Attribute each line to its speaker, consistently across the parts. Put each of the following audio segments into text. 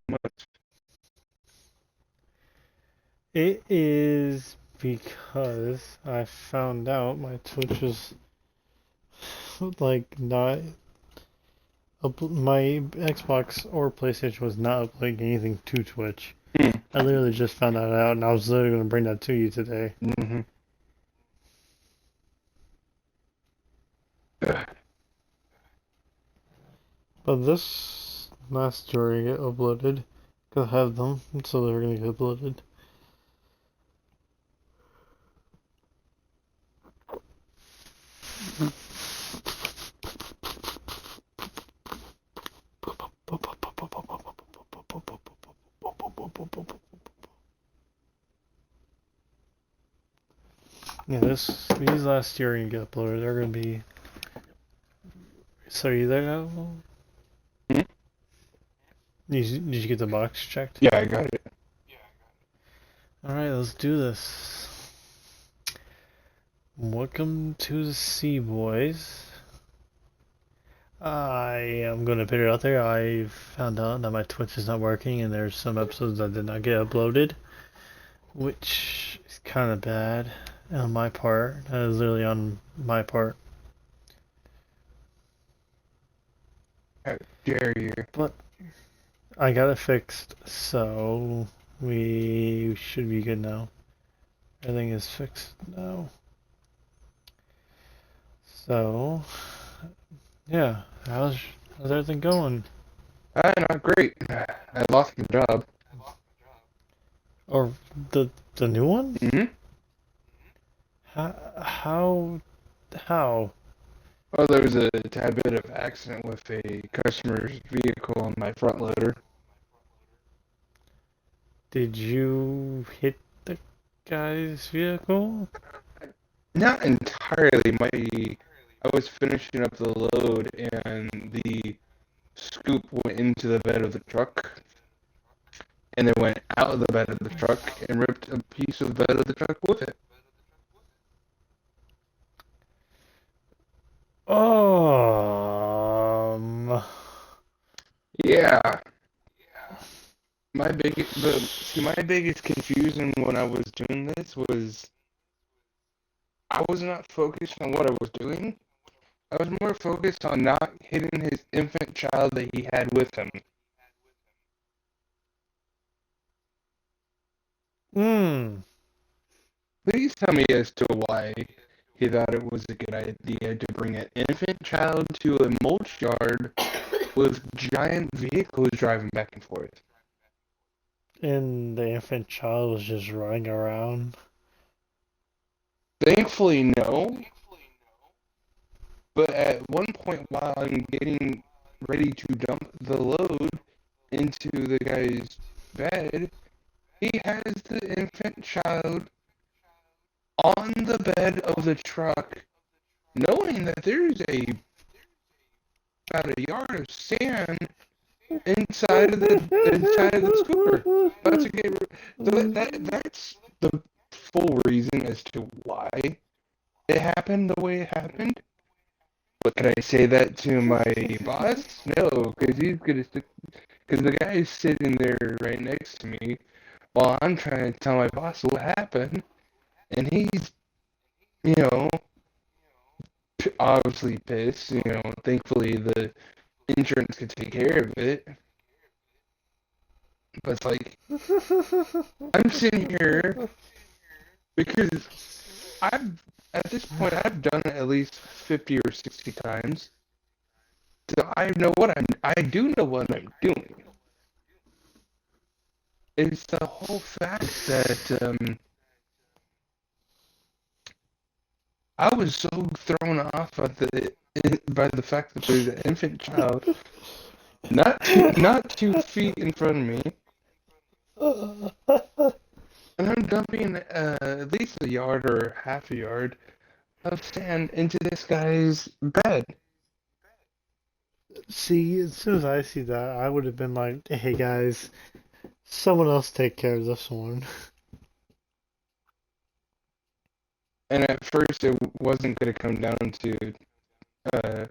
Speaker 1: much?
Speaker 2: It is because I found out my Twitch was like not my Xbox or PlayStation was not uploading anything to Twitch. I literally just found that out, and I was literally going to bring that to you today.
Speaker 1: Mm-hmm.
Speaker 2: But this last story get uploaded. Cause I have them, so they're gonna get uploaded. Yeah, these last year gonna get uploaded. They're gonna be. So you there now? Did you get the box checked?
Speaker 1: Yeah, I got it.
Speaker 2: All right, let's do this. Welcome to the Sea Boys. I am gonna put it out there. I found out that my Twitch is not working, and there's some episodes that did not get uploaded, which is kind of bad on my part. That is literally on my part.
Speaker 1: How dare you?
Speaker 2: But I got it fixed, so we should be good now. Everything is fixed now. So, yeah, how's everything going?
Speaker 1: Not great. I lost the job.
Speaker 2: Or the new one?
Speaker 1: Mm-hmm.
Speaker 2: How how
Speaker 1: Well, there was a tad bit of accident with a customer's vehicle on my front loader.
Speaker 2: did you hit the guy's vehicle?
Speaker 1: Not entirely. I was finishing up the load, and the scoop went into the bed of the truck, and it went out of the bed of the truck and ripped a piece of the bed of the truck with it.
Speaker 2: Um,
Speaker 1: Yeah, my biggest confusion when I was doing this was I was not focused on what I was doing. I was more focused on not hitting his infant child that he had with him.
Speaker 2: hmm.
Speaker 1: Please tell me as to why he thought it was a good idea to bring an infant child to a mulch yard with giant vehicles driving back and forth.
Speaker 2: And the infant child was just running around.
Speaker 1: Thankfully, no, but at one point while I'm getting ready to dump the load into the guy's bed, he has the infant child on the bed of the truck, knowing that there's about a yard of sand inside of the scooper. That's that's the full reason as to why it happened the way it happened. But can I say that to my boss? No, because because the guy is sitting there right next to me while I'm trying to tell my boss what happened, and he's, you know, obviously pissed. Thankfully the insurance could take care of it. But it's like I'm sitting here because at this point I've done it at least 50 or 60 times. So I do know what I'm doing. It's the whole fact that I was so thrown off by the fact that there's an infant child not 2 feet in front of me, and I'm dumping at least a yard or half a yard of sand into this guy's bed.
Speaker 2: See, as soon as I see that, I would have been like, "Hey guys, someone else take care of this one."
Speaker 1: And at first, it wasn't going to come down to uh,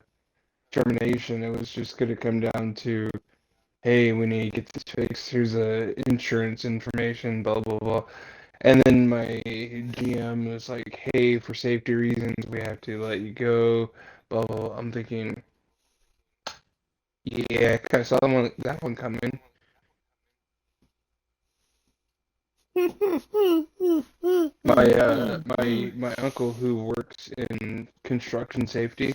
Speaker 1: termination. It was just going to come down to hey, we need to get this fixed. Here's a insurance information, blah blah blah. And then my GM was like, hey, for safety reasons, we have to let you go, blah blah blah. I'm thinking, yeah, kind of saw that one coming. My uncle who works in construction safety,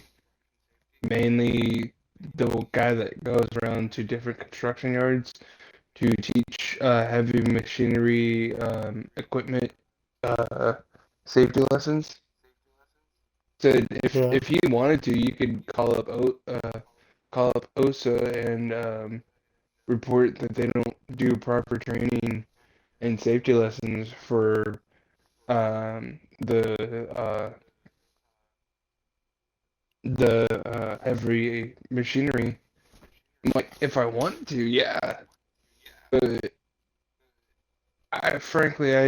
Speaker 1: mainly the guy that goes around to different construction yards to teach heavy machinery equipment uh, safety lessons. Said
Speaker 2: Yeah.
Speaker 1: if you wanted to, you could call up OSA and report that they don't do proper training and safety lessons for the heavy machinery. I'm like, if I wanted to, yeah, but I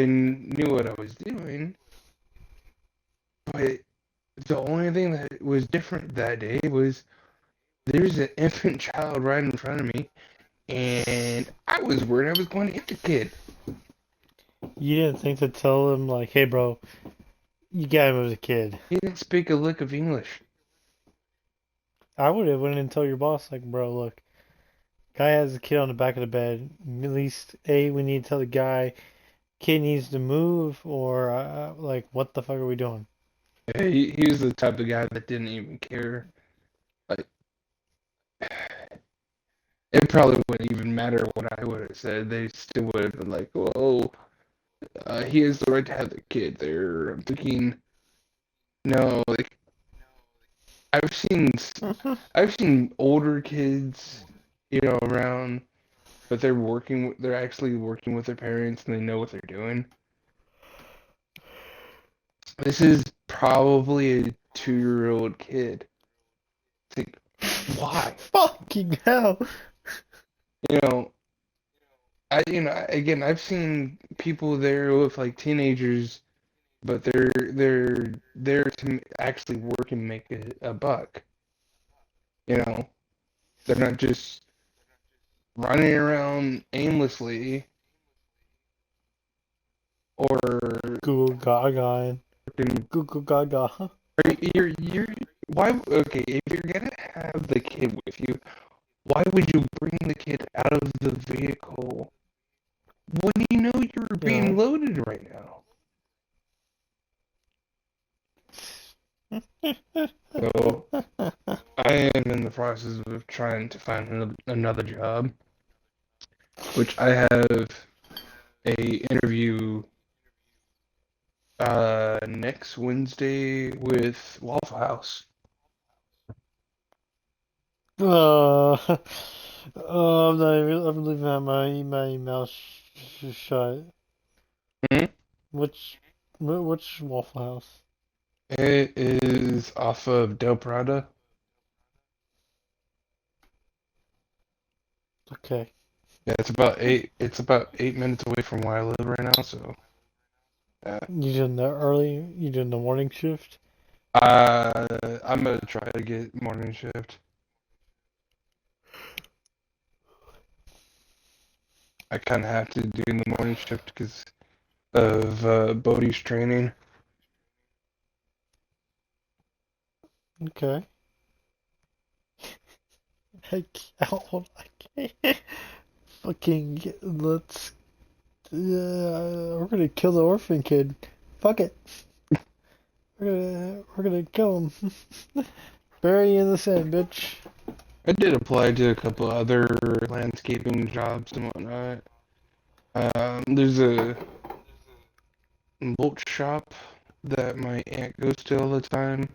Speaker 1: knew what I was doing. But the only thing that was different that day was there's an infant child right in front of me, and I was worried I was going to hit the kid.
Speaker 2: You didn't think to tell him like, hey, bro, you got him as a kid.
Speaker 1: He didn't speak a lick of English.
Speaker 2: I would have went and tell your boss like, bro, look, guy has a kid on the back of the bed. At least, A, we need to tell the guy kid needs to move, or like, what the fuck are we doing?
Speaker 1: He was the type of guy that didn't even care. Like, it probably wouldn't even matter what I would have said. They still would have been like, "Whoa, he has the right to have the kid there." I'm thinking, no, like I've seen I've seen older kids, around, but they're actually working with their parents and they know what they're doing. This is probably a 2-year-old kid. It's like, why?
Speaker 2: Fucking hell.
Speaker 1: You know, again, I've seen people there with like teenagers, but they're there to actually work and make a buck. You know, they're not just running around aimlessly or
Speaker 2: Google Gaga.
Speaker 1: freaking.
Speaker 2: Google Gaga.
Speaker 1: You're why? Okay, if you're gonna have the kid with you, why would you bring the kid out of the vehicle when you know you're being
Speaker 2: Yeah.
Speaker 1: loaded right now? So I am in the process of trying to find another job, which I have a interview next Wednesday with Waffle House.
Speaker 2: Uh, I'm leaving out my email shut.
Speaker 1: Hmm?
Speaker 2: Which Waffle House?
Speaker 1: It is off of Del Prado.
Speaker 2: Okay.
Speaker 1: Yeah, it's about 8 minutes away from where I live right now, so
Speaker 2: You doing the morning shift?
Speaker 1: I'm gonna try to get morning shift. I kind of have to do the morning shift because of Bodie's training.
Speaker 2: Okay. I can't, I can't. Let's, we're gonna kill the orphan kid. Fuck it. We're gonna kill him. Bury in the sand, bitch.
Speaker 1: I did apply to a couple other landscaping jobs and whatnot. There's a mulch shop that my aunt goes to all the time.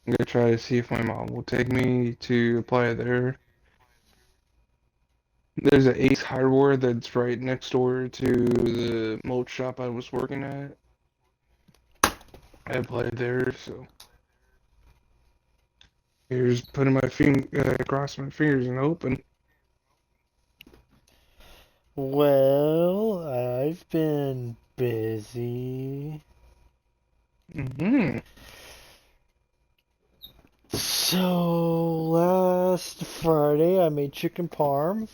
Speaker 1: I'm gonna try to see if my mom will take me to apply there. There's an Ace Hardware that's right next door to the mulch shop I was working at. I applied there, so here's putting my cross my fingers and hoping.
Speaker 2: Well, I've been busy.
Speaker 1: Hmm.
Speaker 2: So last Friday I made chicken parm.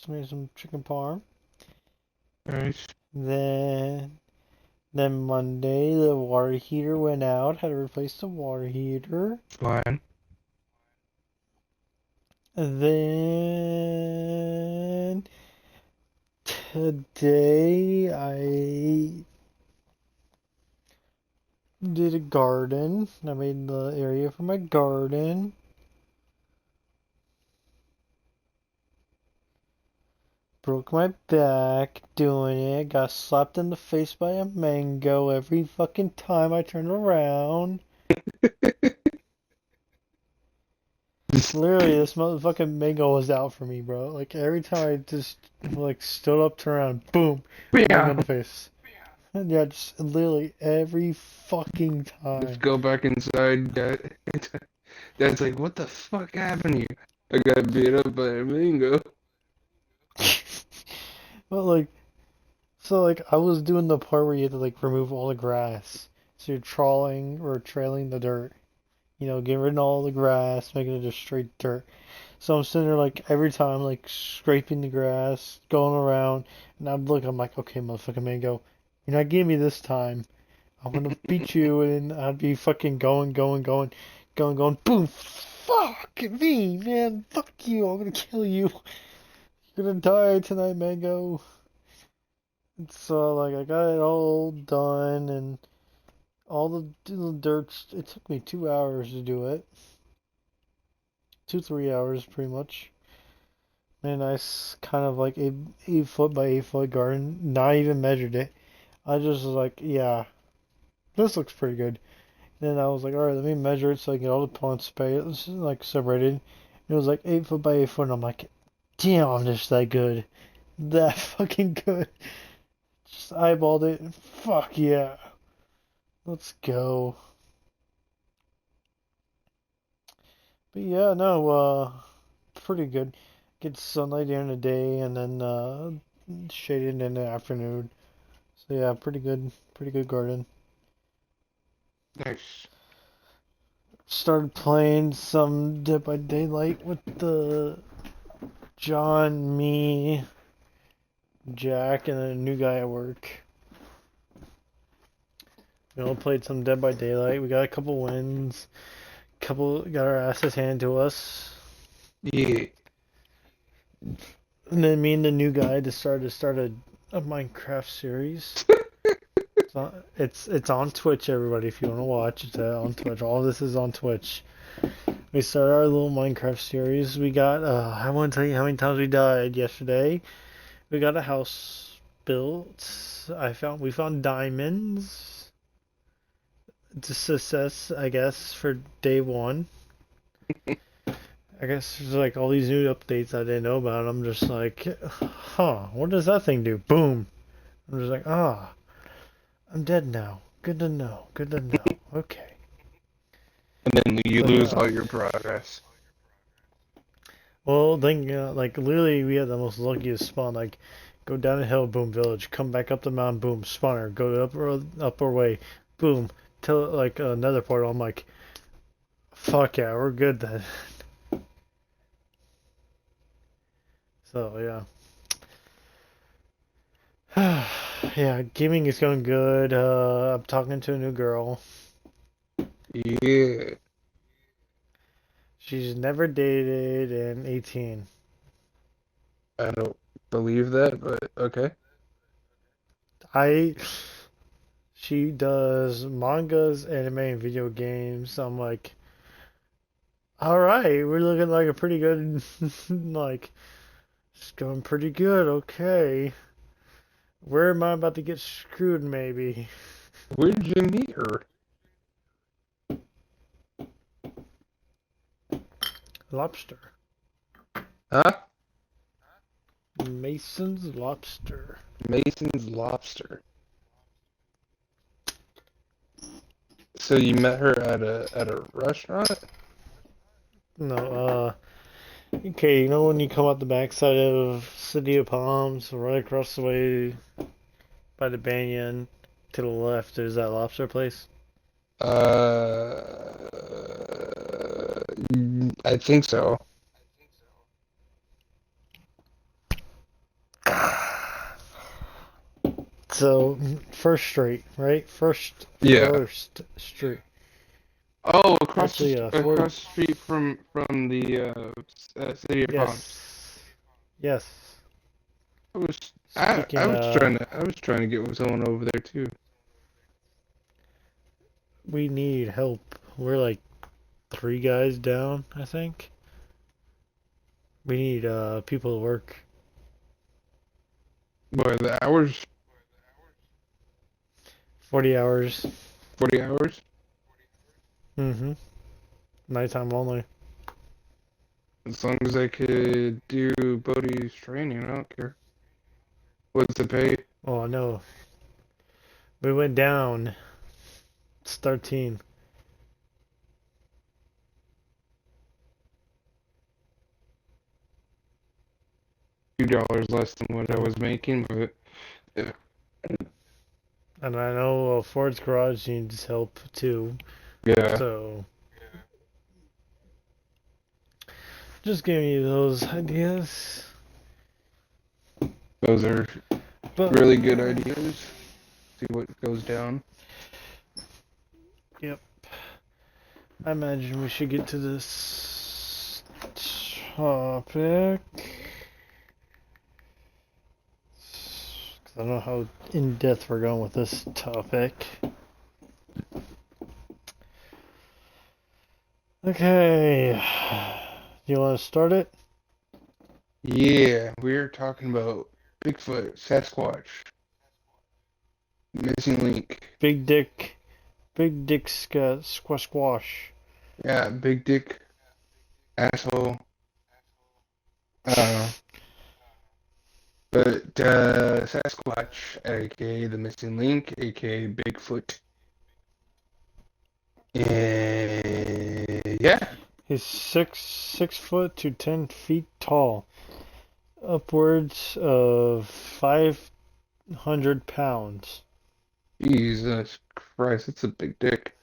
Speaker 2: Made some chicken parm.
Speaker 1: Nice.
Speaker 2: Then then Monday the water heater went out. Had to replace the water heater.
Speaker 1: Fine.
Speaker 2: Then today I did a garden. I made the area for my garden. Broke my back doing it. Got slapped in the face by a mango every fucking time I turned around. Literally, this motherfucking mango was out for me, bro. Like every time I just like stood up, turned around, boom, mango
Speaker 1: Yeah.
Speaker 2: in the face. And yeah, just literally every fucking
Speaker 1: Just
Speaker 2: time.
Speaker 1: go back inside. Dad's like, what the fuck happened to you? I got beat up by a mango.
Speaker 2: But like, so like I was doing the part where you had to like remove all the grass. So you're trawling or trailing the dirt. Getting rid of all the grass, making it just straight dirt. So I'm sitting there like every time like scraping the grass, going around, and I'm like, okay, motherfucking mango, you're not getting me this time. I'm gonna beat you, and I'd be fucking going, boom, fuck me, man, fuck you, I'm gonna kill you. You're gonna die tonight, mango. And so like I got it all done, and all the dirt. It took me 2 hours to do it. 2, 3 hours, pretty much. Made a nice kind of like 8 foot by 8 foot garden. Not even measured it. I just was like, yeah, this looks pretty good. Then I was like, all right, let me measure it so I can get all the plants space like separated. It was like 8 foot by 8 foot, and I'm like, damn, I'm just that good, that fucking good. Just eyeballed it. Fuck yeah, let's go. But yeah, no, pretty good. Get sunlight during the day and then shaded in the afternoon. So yeah, pretty good garden.
Speaker 1: Nice.
Speaker 2: Started playing some Dead by Daylight with the John, me, Jack, and a new guy at work. We all played some Dead by Daylight. We got a couple wins. Couple got our asses handed to us.
Speaker 1: Yeah.
Speaker 2: And then me and the new guy decided to start a Minecraft series. It's on Twitch, everybody. If you want to watch, it's on Twitch. All this is on Twitch. We started our little Minecraft series. We got I won't tell you how many times we died yesterday. We got a house built. We found diamonds. It's a success, I guess, for day one. I guess there's like all these new updates I didn't know about. I'm just like, huh, what does that thing do? Boom. I'm just like, I'm dead now. Good to know. Good to know. Okay.
Speaker 1: And then you
Speaker 2: So
Speaker 1: lose
Speaker 2: yeah.
Speaker 1: all your progress.
Speaker 2: Well, then like literally, we had the most luckiest spawn. Like, go down a hill, boom, village. Come back up the mountain, boom, spawner. Go upper way, boom. Till like another portal. I'm like, fuck yeah, we're good then. So yeah. Yeah, gaming is going good. I'm talking to a new girl.
Speaker 1: Yeah.
Speaker 2: She's never dated and 18.
Speaker 1: I don't believe that, but okay.
Speaker 2: I She does mangas, anime, and video games. I'm like, all right, we're looking like a pretty good, like, it's going pretty good. Okay, where am I about to get screwed? Maybe
Speaker 1: Where did you meet her?
Speaker 2: lobster.
Speaker 1: Huh?
Speaker 2: Mason's Lobster.
Speaker 1: Mason's Lobster. So you met her at a restaurant?
Speaker 2: No, okay, when you come out the backside of City of Palms, right across the way by the Banyan, to the left, there's that lobster place.
Speaker 1: Uh, I think so.
Speaker 2: So First Street, right?
Speaker 1: Yeah.
Speaker 2: First Street.
Speaker 1: Oh,
Speaker 2: Actually, Ford.
Speaker 1: across the street from the city of Palms.
Speaker 2: Yes, yes.
Speaker 1: I was
Speaker 2: Speaking
Speaker 1: I was trying to get someone over there too.
Speaker 2: we need help. We're like three guys down, I think. We need people to work.
Speaker 1: Boy, the hours,
Speaker 2: 40 hours.
Speaker 1: 40 hours.
Speaker 2: Mm-hmm. Nighttime only.
Speaker 1: As long as I could do Bodhi's training, I don't care. What's the pay?
Speaker 2: Oh no. We went down. It's 13.
Speaker 1: $2 less than what I was making, but yeah.
Speaker 2: And I know Ford's garage needs help too.
Speaker 1: Yeah,
Speaker 2: So just giving you those ideas.
Speaker 1: those are
Speaker 2: But
Speaker 1: really good ideas. See what goes down.
Speaker 2: yep. I imagine we should get to this topic. 'Cause I don't know how in depth we're going with this topic. Okay. You want to start it?
Speaker 1: Yeah, we're talking about Bigfoot, Sasquatch, missing link.
Speaker 2: Big dick. Big dick squash squash.
Speaker 1: Yeah, big dick, asshole. I don't know. But Sasquatch, aka the missing link, aka Bigfoot. Yeah,
Speaker 2: He's six foot to 10 feet tall, upwards of 500 pounds.
Speaker 1: Jesus Christ, it's a big dick.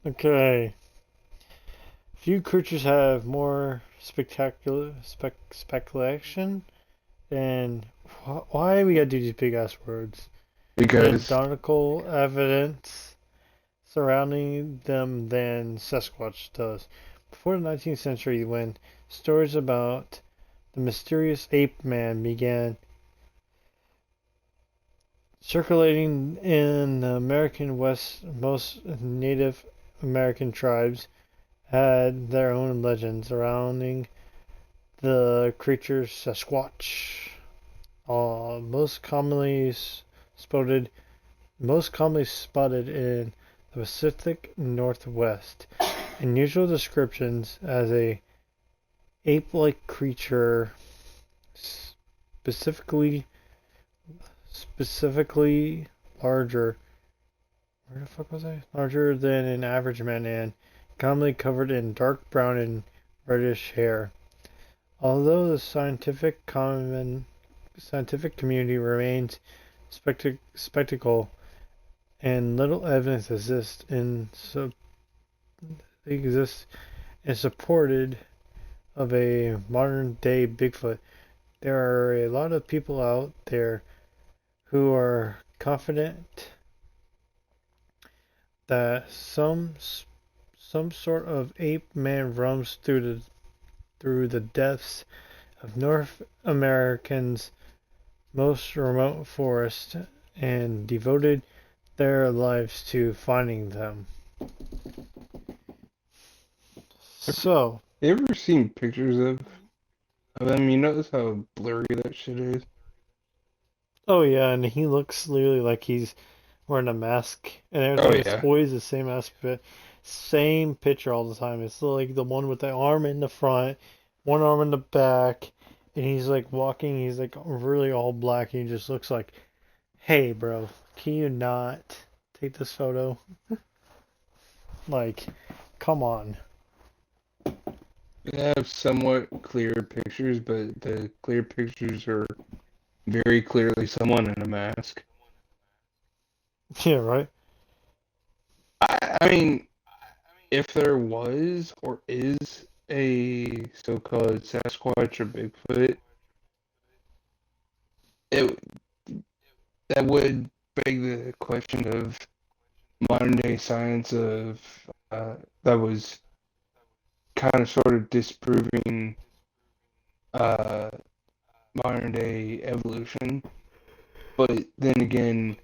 Speaker 2: Okay. Few creatures have more spectacular speculation and why we gotta do these big ass words?
Speaker 1: Because
Speaker 2: Anecdotal evidence surrounding them than Sasquatch does. Before the 19th century, when stories about the mysterious ape man began circulating in the American West, most Native American tribes had their own legends surrounding the creature Sasquatch. Most commonly spotted, most commonly spotted in the Pacific Northwest. Unusual descriptions as a ape-like creature, specifically specifically larger. Where the fuck was I? Larger than an average man and commonly covered in dark brown and reddish hair. Although the scientific community remains spectacle and little evidence exists and supported of a modern day Bigfoot, there are a lot of people out there who are confident that some sort of ape man roams through the depths of North America's most remote forest and devoted their lives to finding them. So,
Speaker 1: you ever seen pictures of them? You notice how blurry that shit is?
Speaker 2: oh yeah, and he looks literally like he's wearing a mask, and
Speaker 1: Oh
Speaker 2: everything is
Speaker 1: yeah.
Speaker 2: always the same aspect, same picture all the time. It's like the one with the arm in the front, one arm in the back, and he's like walking. He's like really all black. And he just looks like, hey, bro, can you not take this photo? Like, come on.
Speaker 1: They have somewhat clear pictures, but the clear pictures are very clearly someone in a mask.
Speaker 2: Yeah, right.
Speaker 1: I mean, if there was or is a so-called Sasquatch or Bigfoot, it that would beg the question of modern day science of that was kind of sort of disproving uh, modern day evolution, but then again,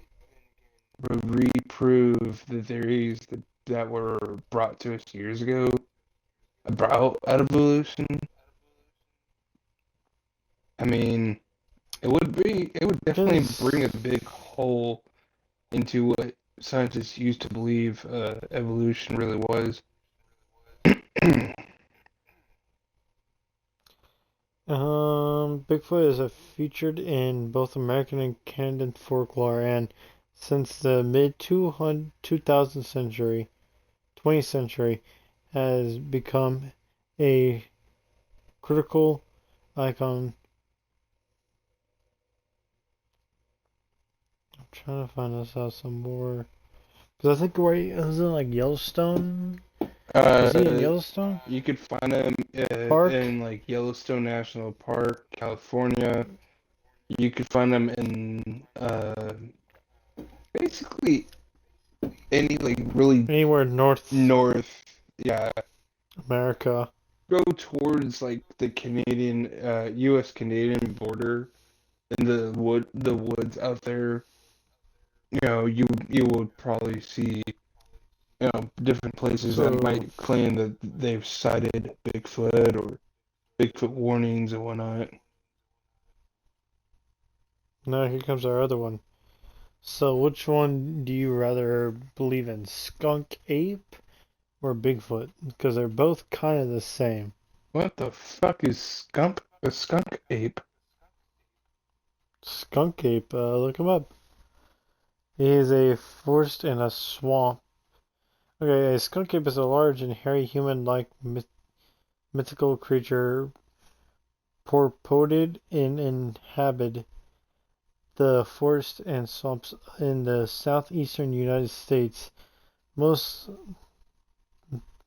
Speaker 1: reprove the theories that were brought to us years ago about evolution. I mean, it would definitely bring a
Speaker 2: Because
Speaker 1: big hole into what scientists used to believe evolution really was.
Speaker 2: Bigfoot is a featured in both American and Canadian folklore, and since the mid 2000th century, 20th century, has become a critical icon. I'm trying to find this out some more. Because I think right, is it like Yellowstone? Is he in
Speaker 1: Uh,
Speaker 2: Yellowstone
Speaker 1: you could find them
Speaker 2: Park?
Speaker 1: in like Yellowstone National Park, California. You could find them in basically any like really
Speaker 2: Anywhere North
Speaker 1: north. Yeah,
Speaker 2: America.
Speaker 1: go towards like the Canadian, U.S. Canadian border in the woods out there. You know, you would probably see different places that
Speaker 2: So
Speaker 1: might claim that they've sighted Bigfoot or Bigfoot warnings and whatnot.
Speaker 2: now here comes our other one. So which one do you rather believe in, skunk ape or Bigfoot? Because they're both kind of the same.
Speaker 1: What the fuck is a skunk ape?
Speaker 2: Skunk ape, look him up. He is a forest in a swamp. Okay, a skunk ape is a large and hairy human-like mythical creature purported in inhabit the forests and swamps in the southeastern United States, most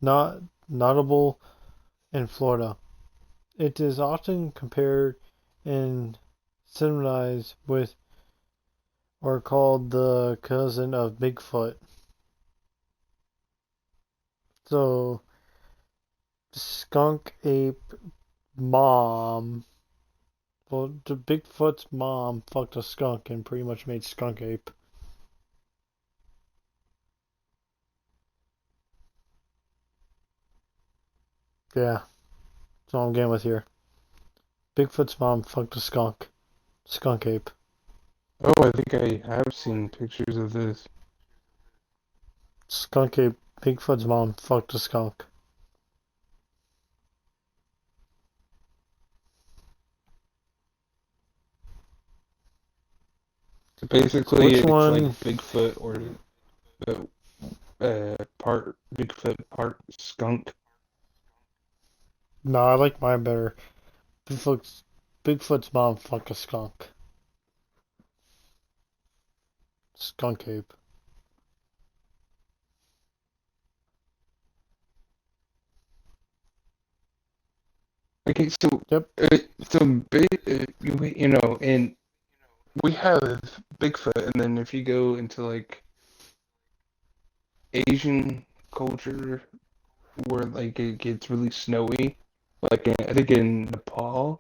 Speaker 2: not notable in Florida. It is often compared and symbolized with or called the cousin of Bigfoot. So, skunk ape mom. Well, the Bigfoot's mom fucked a skunk and pretty much made skunk ape. Yeah, that's all I'm getting with here. Bigfoot's mom fucked a skunk. Skunk ape.
Speaker 1: Oh, I think I have seen pictures of this.
Speaker 2: Skunk ape. Bigfoot's mom fucked a skunk.
Speaker 1: So basically,
Speaker 2: Which
Speaker 1: it's like
Speaker 2: one?
Speaker 1: Bigfoot or part Bigfoot, part skunk.
Speaker 2: No, I like mine better. Bigfoot's mom fucked a skunk. Skunk ape.
Speaker 1: Okay, so
Speaker 2: Yep.
Speaker 1: so you know, and we have Bigfoot, and then if you go into like Asian culture where like it gets really snowy, like I think in Nepal,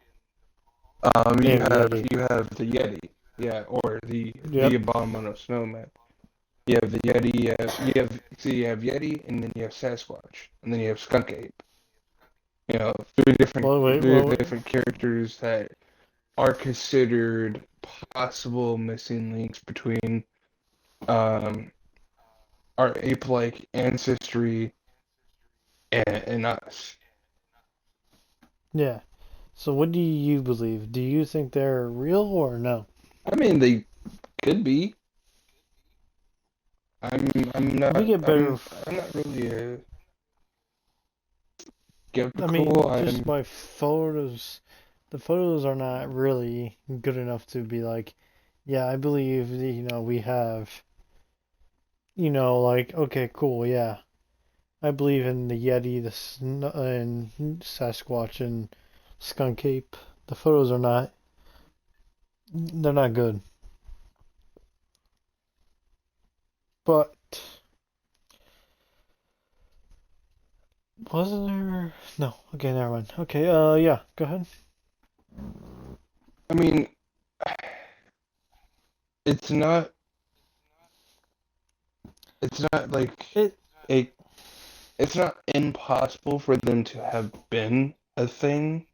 Speaker 2: They have Yeti.
Speaker 1: you have the Yeti, yeah, or the
Speaker 2: Yep.
Speaker 1: abominable snowman. You have the Yeti, you have Yeti, and then you have Sasquatch, and then you have Skunk Ape. You know,
Speaker 2: Well, wait.
Speaker 1: three
Speaker 2: Well,
Speaker 1: different characters that are considered possible missing links between um, our ape-like ancestry and us.
Speaker 2: yeah. So, what do you believe? Do you think they're real or no?
Speaker 1: I mean, they could be. I'm I'm
Speaker 2: Let me
Speaker 1: not
Speaker 2: get better.
Speaker 1: I'm not really
Speaker 2: I mean,
Speaker 1: skeptical.
Speaker 2: just
Speaker 1: I'm
Speaker 2: by photos, the photos are not really good enough to be like, yeah, I believe that, we have, like, okay, cool, yeah. I believe in the Yeti, and Sasquatch and Skunk Ape. The photos are not. They're not good. But wasn't there? No. Okay, never mind. Okay. Yeah. Go ahead.
Speaker 1: I mean, it's not it's not like
Speaker 2: It.
Speaker 1: a it's not impossible for them to have been a thing.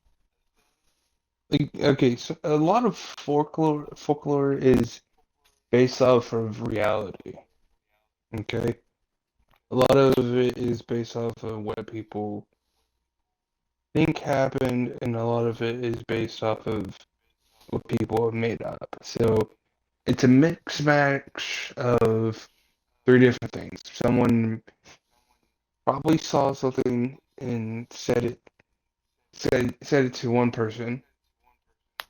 Speaker 1: Like, okay, so a lot of folklore is based off of reality. Okay, a lot of it is based off of what people think happened, and a lot of it is based off of what people have made up. So it's a mix match of three different things. Someone probably saw something and said it to one person,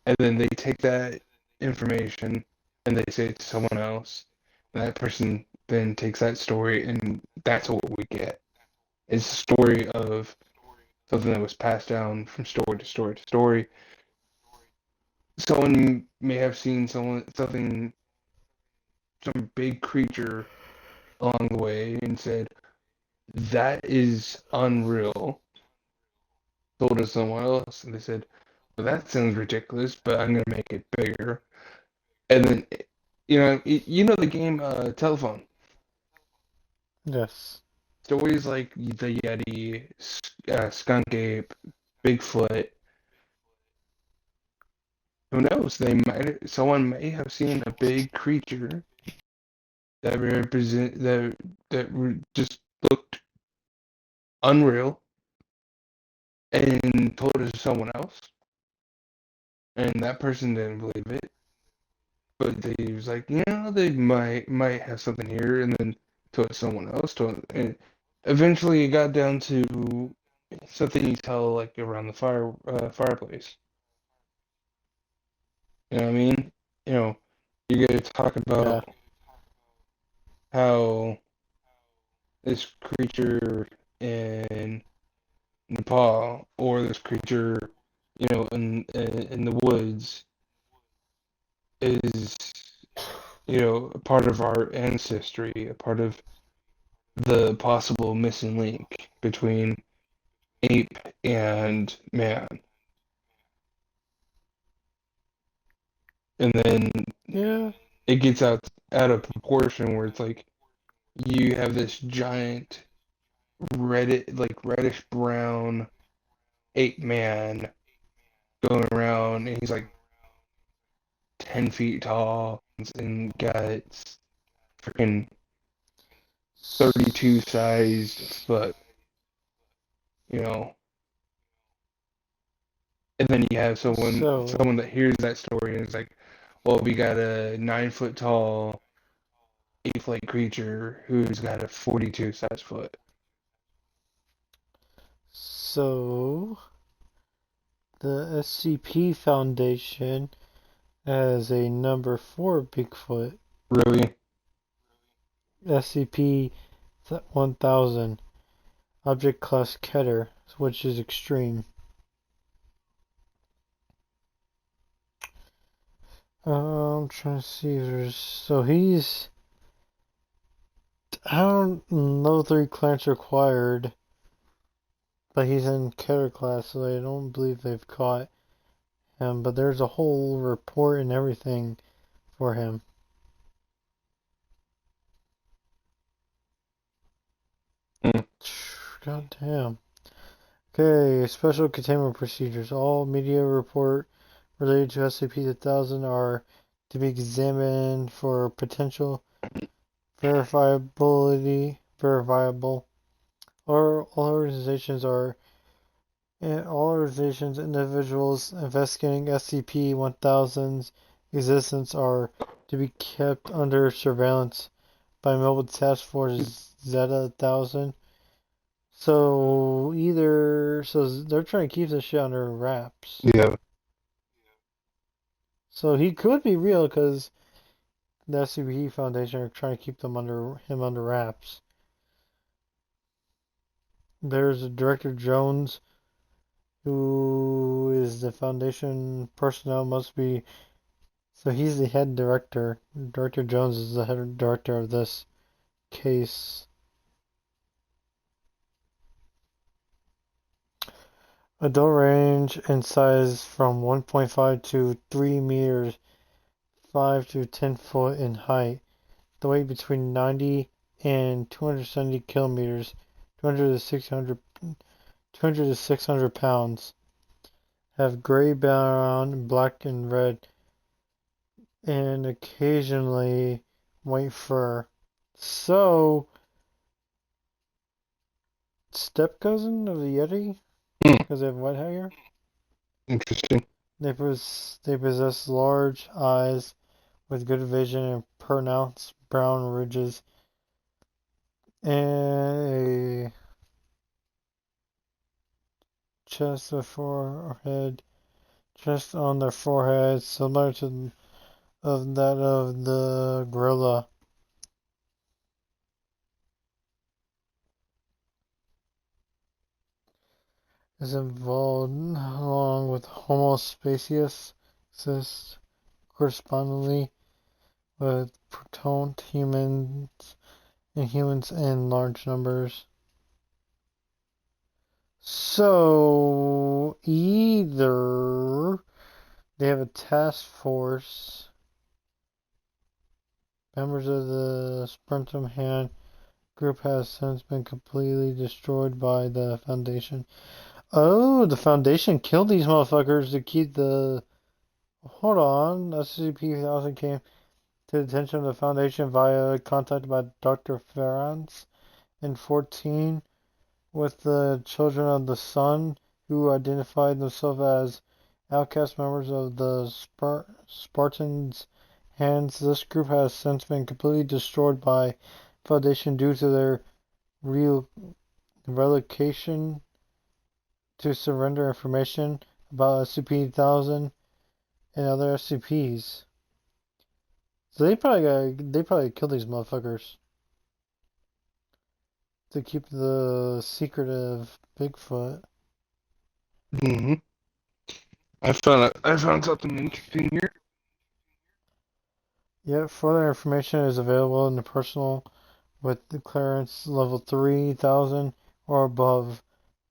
Speaker 1: and then they take that information and they say it to someone else. And that person then takes that story, and that's what we get. It's a story of something that was passed down from story to story to story. Someone may have seen something, some big creature along the way, and said, "That is unreal." Told to someone else, and they said, "Well, that sounds ridiculous, but I'm gonna make it bigger." And then, the game Telephone.
Speaker 2: Yes.
Speaker 1: Stories like the Yeti, Skunk Ape, Bigfoot. Who knows? Someone may have seen a big creature that just looked unreal and told it to someone else, and that person didn't believe it. But they was like, they might have something here, and then told someone else, and eventually it got down to something you tell like around the fireplace. You know what I mean? You know, you gotta talk
Speaker 2: Yeah.
Speaker 1: about how this creature in Nepal or this creature, in the woods is, a part of our ancestry, a part of the possible missing link between ape and man. And then
Speaker 2: Yeah.
Speaker 1: it gets out of proportion where it's like you have this giant reddish brown ape man going around, and he's like 10 feet tall and got freaking 32 sized foot, you know. And then you have
Speaker 2: So.
Speaker 1: someone that hears that story and is like, well, we got a 9 foot tall ape-like creature who's got a 42 size foot.
Speaker 2: So. The SCP Foundation has a number 4 Bigfoot.
Speaker 1: Really?
Speaker 2: SCP 1000. Object Class Keter, which is extreme. I'm trying to see if there's. So he's. I don't know if the clearance required, but he's in Keter class, so I don't believe they've caught him. But there's a whole report and everything for him.
Speaker 1: Mm.
Speaker 2: God damn. Okay, special containment procedures. All media report related to SCP-1000 are to be examined for potential verifiable, or all organizations, individuals investigating SCP-1000's existence are to be kept under surveillance by Mobile Task Force Zeta 1000. So they're trying to keep this shit under wraps.
Speaker 1: Yeah.
Speaker 2: So he could be real because the S C P. SCP Foundation are trying to keep him under wraps. So he could be real because the SCP Foundation are trying to keep him under wraps. So he could be real because the SCP Foundation are trying to keep him under wraps. So he could be real because the SCP Foundation are trying to keep him under wraps. So he could be real because the SCP Foundation are trying to keep him under wraps. There's Director Jones, who is the Foundation personnel must be. So he's the head director. Director Jones is the head director of this case. Adult range in size from 1.5 to 3 meters, 5 to 10 foot in height. The weight between 90 and 270 kilograms, 200 to 600, 200 to 600 pounds. Have gray, brown, black, and red, and occasionally white fur. So, step cousin of the Yeti,
Speaker 1: Hmm.
Speaker 2: because they have white hair.
Speaker 1: Interesting.
Speaker 2: They possess large eyes with good vision and pronounced brown ridges, and a chest of forehead, chest on their forehead, similar to of that of the gorilla. Is involved along with Homo speciesist correspondingly with protont humans in large numbers. So either they have a task force, members of the Sprintum Hand group has since been completely destroyed by the Foundation. Oh, the Foundation killed these motherfuckers to keep the. Hold on, SCP-1000 came to the attention of the Foundation via contact by Dr. Ferrans in 14 with the Children of the Sun, who identified themselves as outcast members of the Spartans' hands. This group has since been completely destroyed by Foundation due to their relocation to surrender information about SCP-1000 and other SCPs. So they probably killed these motherfuckers to keep the secret of Bigfoot.
Speaker 1: Hmm. I found something interesting here.
Speaker 2: Yet further information is available in the personal with the clearance level 3000 or above.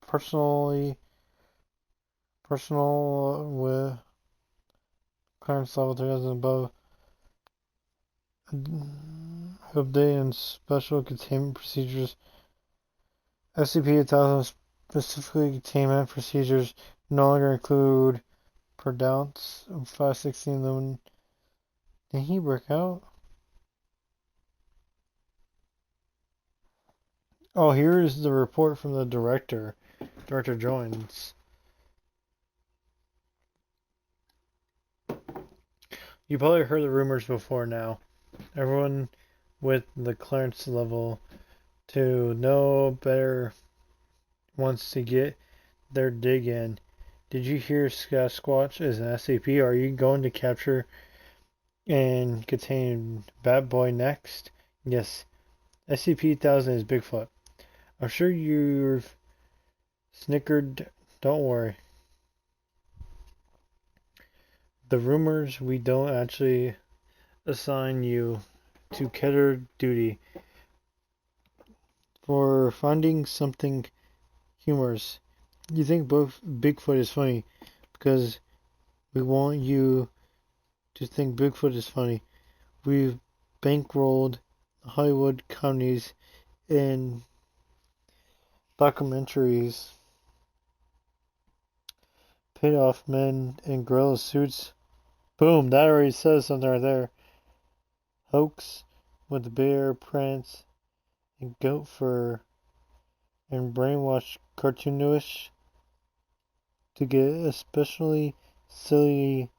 Speaker 2: Personal with clearance level 3000 above. Update and special containment procedures. SCP-1000 specifically containment procedures no longer include Pronounce 516 Lumen. Did he work out? Oh, here is the report from the director. Director joins. You probably heard the rumors before now. Everyone with the clearance level to know better wants to get their dig in. Did you hear Sasquatch is an SCP? Are you going to capture and contain Bat Boy next? Yes. SCP-1000 is Bigfoot. I'm sure you've snickered. Don't worry. The rumors we don't actually assign you to cater duty for finding something humorous. You think Bigfoot is funny because we want you to think Bigfoot is funny. We've bankrolled Hollywood comedies and documentaries, paid off men in gorilla suits. Boom, that already says something right there. Hoax with bear prints and goat fur and brainwashed cartoonish to get especially silly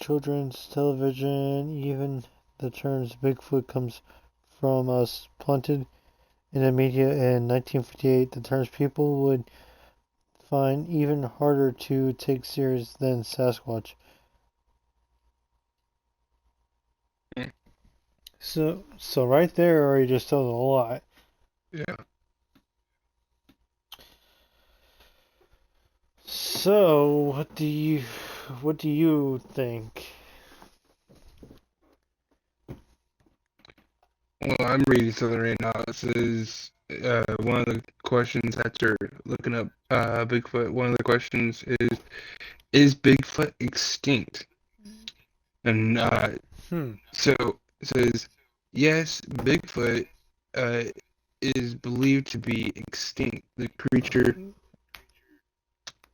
Speaker 2: children's television. Even the terms Bigfoot comes from us planted in the media in 1958. The terms people would find even harder to take serious than Sasquatch. So right there already just tells a lot.
Speaker 1: Yeah.
Speaker 2: So, what do you think?
Speaker 1: Well, I'm reading something right now. It says one of the questions after looking up Bigfoot, one of the questions is Bigfoot extinct? And
Speaker 2: Hmm.
Speaker 1: so it says, yes, Bigfoot uh, is believed to be extinct. The creature,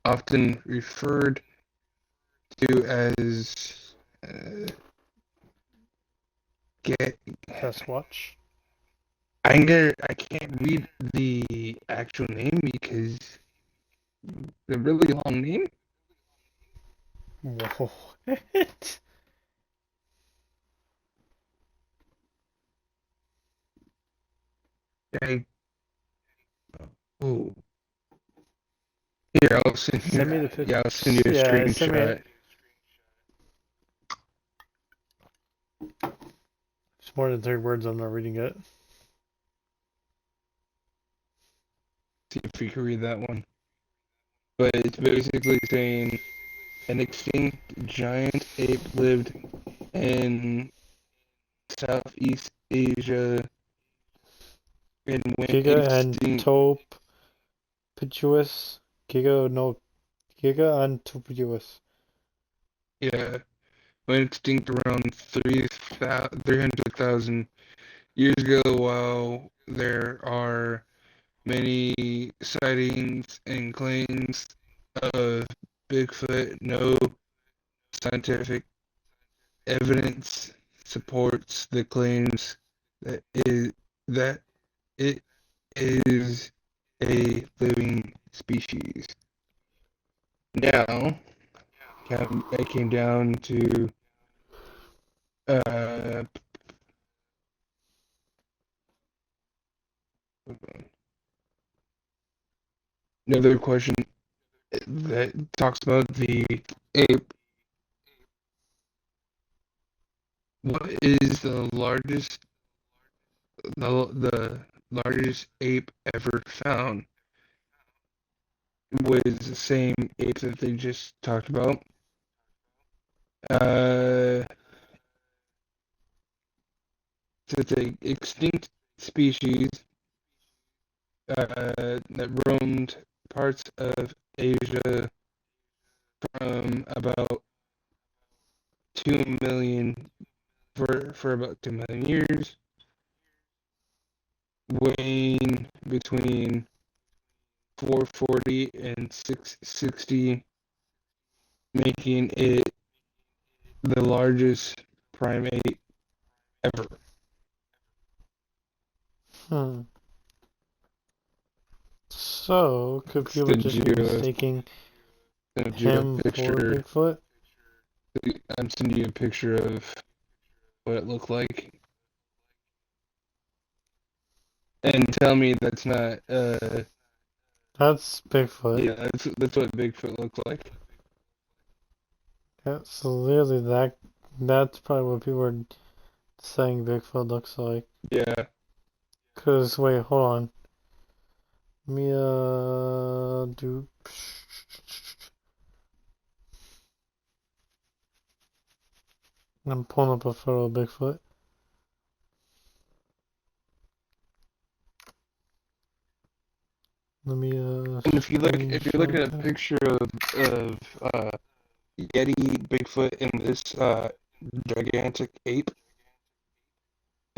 Speaker 1: often referred to as get
Speaker 2: Sasquatch.
Speaker 1: I can't read the actual name because the really long name.
Speaker 2: Whoa. What?
Speaker 1: I oh here I'll send you
Speaker 2: Send me the pic.
Speaker 1: yeah I'll send you a
Speaker 2: Yeah, send me.
Speaker 1: screenshot.
Speaker 2: It's more than 3 words. I'm not reading it.
Speaker 1: See if you can read that one. But it's basically saying an extinct giant ape lived in Southeast Asia and went
Speaker 2: Giga
Speaker 1: extinct.
Speaker 2: antopituous. Giga no. Giga antopituous.
Speaker 1: Yeah, went extinct around 300,000 years ago. While there are many sightings and claims of Bigfoot, no scientific evidence supports the claims that is that it is a living species. Now, I came down to uh, another question that talks about the ape. What is the largest ape ever found? Was the same ape that they just talked about. Uh, so it's a extinct species that roamed parts of Asia from about 2 million for about 2 million years, weighing between 440 and 660, making it the largest primate ever.
Speaker 2: Hmm. So, could people
Speaker 1: Send
Speaker 2: just
Speaker 1: you
Speaker 2: be
Speaker 1: a,
Speaker 2: mistaking
Speaker 1: send you a
Speaker 2: him for
Speaker 1: picture.
Speaker 2: Bigfoot?
Speaker 1: I'm sending you a picture of what it looked like, and tell me that's not.
Speaker 2: That's Bigfoot.
Speaker 1: Yeah, that's what Bigfoot looked like.
Speaker 2: That's literally that. That's probably what people are saying Bigfoot looks like.
Speaker 1: Yeah,
Speaker 2: Cause wait, hold on. Let me do. I'm pulling up a photo of Bigfoot. Let me
Speaker 1: and if you're looking
Speaker 2: screenshot
Speaker 1: at a
Speaker 2: that.
Speaker 1: picture of Yeti, Bigfoot, and this gigantic ape,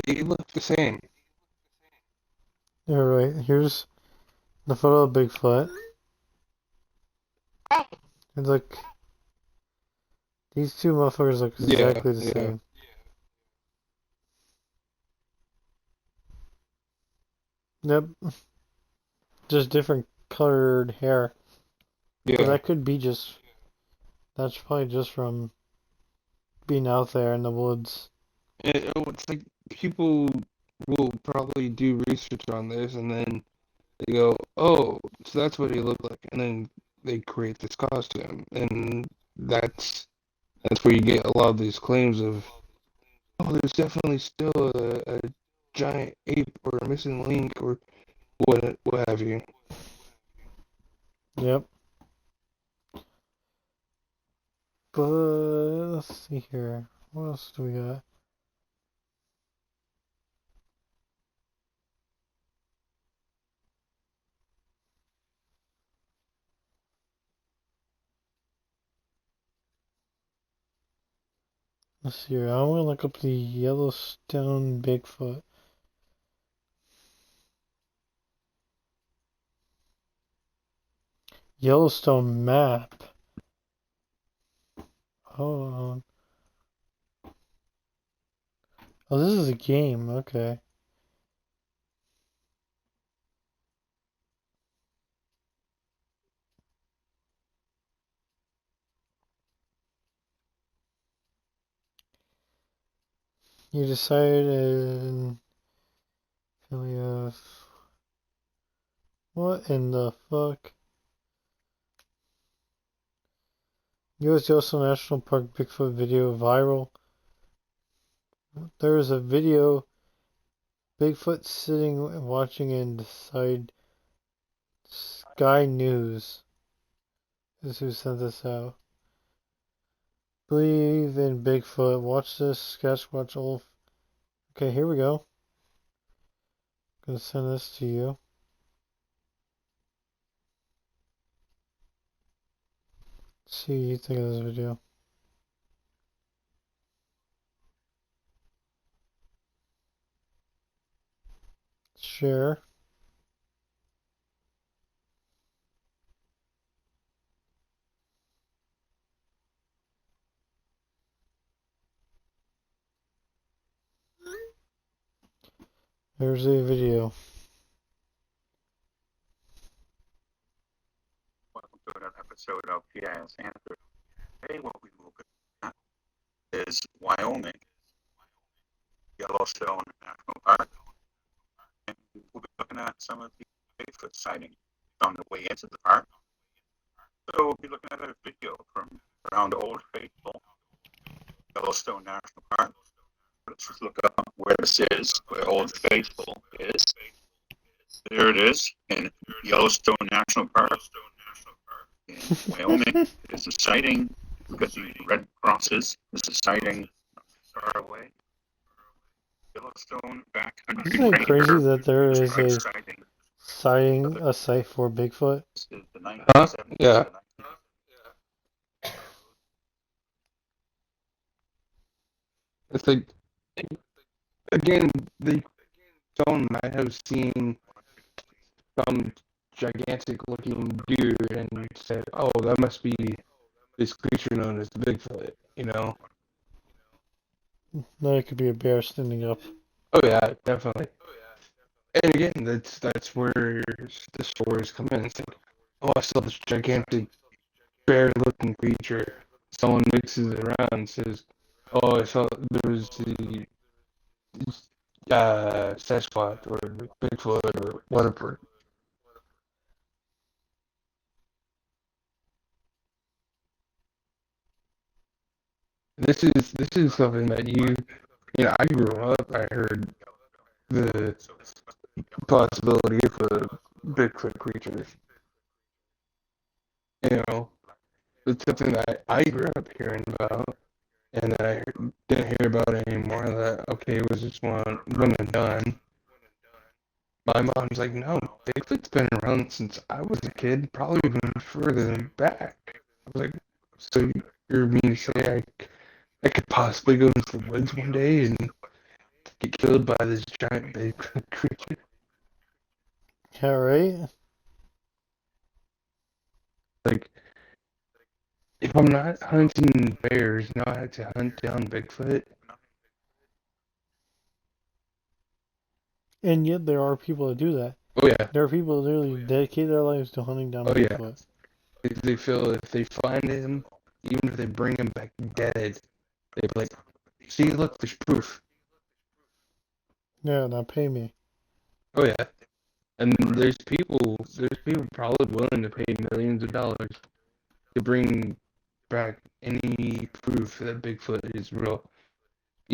Speaker 1: they look the same.
Speaker 2: Alright, here's the photo of Bigfoot. And look, these two motherfuckers look
Speaker 1: Yeah,
Speaker 2: exactly the
Speaker 1: yeah,
Speaker 2: same. Yep, just different colored hair. But
Speaker 1: yeah.
Speaker 2: that could be just. That's probably just from being out there in the woods.
Speaker 1: It's like people will probably do research on this, and then they go, "Oh, so that's what he looked like," and then they create this costume, and that's where you get a lot of these claims of, "Oh, there's definitely still a giant ape or a missing link," or what have you.
Speaker 2: Yep. But let's see here. What else do we got? Let's see here. I want to look up the Yellowstone Bigfoot. Yellowstone map. Hold on. Oh, this is a game. Okay. You decided. What in the fuck? U.S. Yellowstone National Park Bigfoot video viral. There is a video Bigfoot sitting watching inside Sky News. This is who sent this out. Believe in Bigfoot. Watch this. Sasquatch Wolf. Okay, here we go. I'm gonna send this to you. See what you think of this video. Share. There's a video.
Speaker 3: Welcome to another episode of PIS Answer. Today, what we will look at is Wyoming, Yellowstone National Park, and we'll be looking at some of the Bigfoot sightings on the way into the park. So we'll be looking at a video from around Old Faithful, Yellowstone National Park. Let's just look up where this is, where Old Faithful is. There it is in Yellowstone National Park in Wyoming. There's a sighting. We've got the red crosses. There's a sighting far away. Yellowstone backcountry.
Speaker 2: Isn't it crazy that there is a
Speaker 3: sighting.
Speaker 2: a site for Bigfoot?
Speaker 1: Huh? Yeah. It's like, again, they don't might have seen some gigantic looking deer and said, oh, that must be this creature known as Bigfoot, you know?
Speaker 2: No, it could be a bear standing up.
Speaker 1: Oh yeah, definitely. And again, that's where the stories come in. It's like, oh, I saw this gigantic bear-looking creature. Someone mixes it around and says, oh, I saw there was the Sasquatch or Bigfoot or whatever. This is something that I grew up. I heard the possibility of a Bigfoot creature. You know, it's something that I grew up hearing about, and that I didn't hear about anymore. That okay, it was just one and done. My mom's like, no, Bigfoot's been around since I was a kid, probably even further than back. I was like, so you're mean to say I could possibly go into the woods one day and get killed by this giant Bigfoot creature?
Speaker 2: Yeah, right?
Speaker 1: Like, if I'm not hunting bears, now I have to hunt down Bigfoot.
Speaker 2: And yet there are people that do that.
Speaker 1: Oh yeah,
Speaker 2: There are people that literally dedicate their lives to hunting down
Speaker 1: oh yeah.
Speaker 2: Bigfoot.
Speaker 1: They feel if they find him, even if they bring him back dead, they're like, see, look, there's proof.
Speaker 2: Yeah, now pay me.
Speaker 1: Oh yeah. And there's people probably willing to pay millions of dollars to bring back any proof that Bigfoot is real,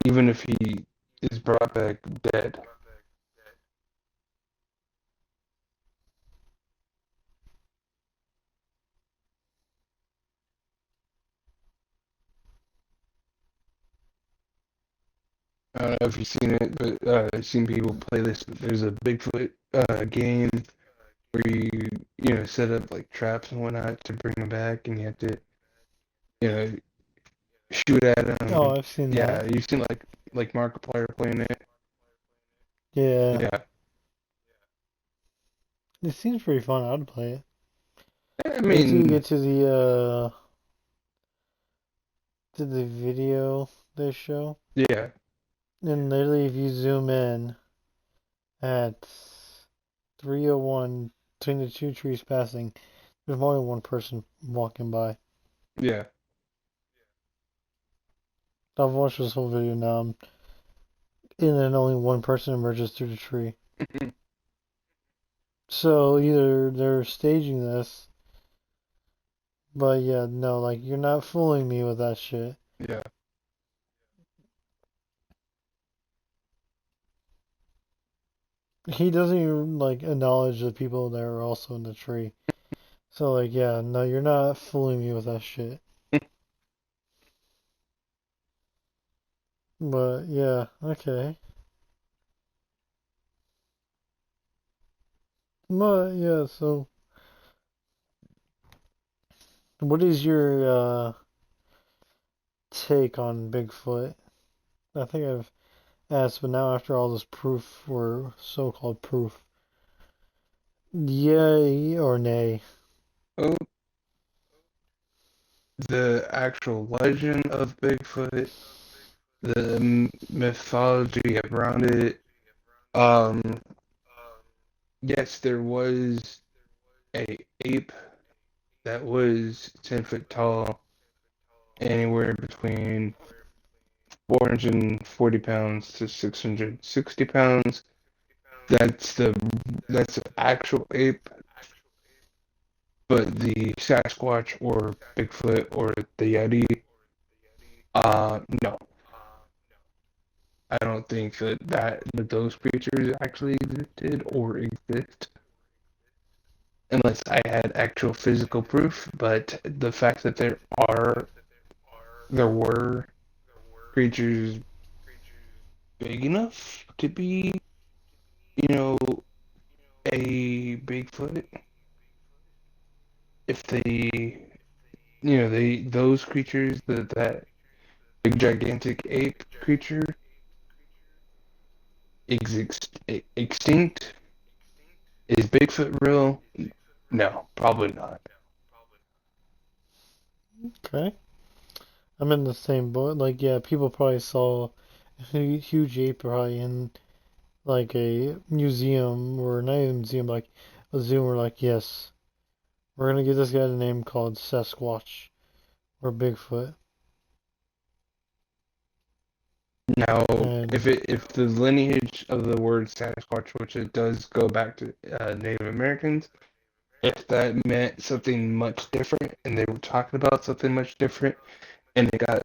Speaker 1: even if he is brought back dead. I don't know if you've seen it, but I've seen people play this. There's a Bigfoot game where you set up like traps and whatnot to bring them back, and you have to you know shoot at them.
Speaker 2: Oh, I've seen that.
Speaker 1: Yeah, you've seen like Markiplier playing it.
Speaker 2: Yeah,
Speaker 1: Yeah,
Speaker 2: it seems pretty fun. I'd play it.
Speaker 1: I
Speaker 2: Wait till you
Speaker 1: mean,
Speaker 2: get to the video they show,
Speaker 1: yeah,
Speaker 2: and literally if you zoom in at 3:01 between the two trees passing, there's more than one person walking by.
Speaker 1: yeah.
Speaker 2: I've watched this whole video now, and then only one person emerges through the tree. So either they're staging this, but yeah, no, like you're not fooling me with that shit.
Speaker 1: Yeah.
Speaker 2: He doesn't even like acknowledge the people that are also in the tree. So like, yeah, no, you're not fooling me with that shit. But yeah, okay. But yeah, so what is your take on Bigfoot? I think I've asked, but now after all this proof or so-called proof, yay or nay?
Speaker 1: Oh, the actual legend of Bigfoot, the mythology around it. Um, yes, there was a ape that was 10 foot tall, anywhere between 440 pounds to 660 pounds. That's the actual ape, but the Sasquatch or Bigfoot or the Yeti, no, I don't think that those creatures actually existed or exist unless I had actual physical proof. But the fact that there were creatures big enough to be, you know, a Bigfoot, if those creatures, that big gigantic ape creature is extinct, is Bigfoot real? No, probably not.
Speaker 2: Okay. I'm in the same boat. Like, yeah, people probably saw a huge ape probably in like a museum or not even a museum, like a zoo. We're like, yes, we're gonna give this guy the name called Sasquatch or Bigfoot.
Speaker 1: Now,
Speaker 2: And
Speaker 1: if the lineage of the word Sasquatch, which it does go back to Native Americans, if that meant something much different, and they were talking about something much different, and it got